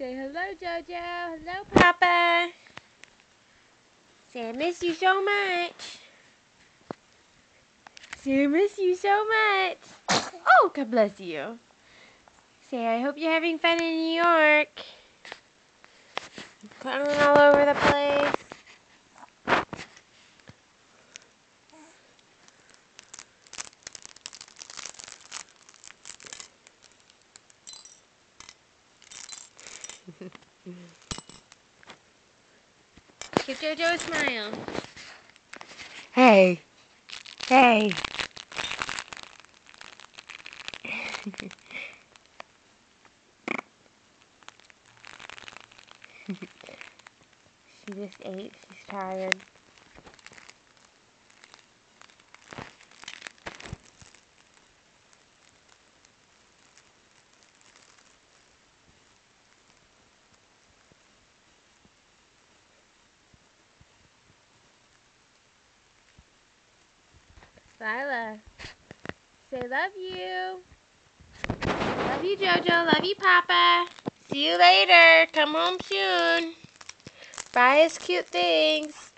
Say hello, Jojo. Hello, Papa. Say I miss you so much. Say I miss you so much. Oh, God bless you. Say I hope you're having fun in New York. Clowning all over the place. Give Jojo a smile. Hey. Hey. She just ate. She's tired. Lila, say love you. Love you, Jojo. Love you, Papa. See you later. Come home soon. Buy us cute things.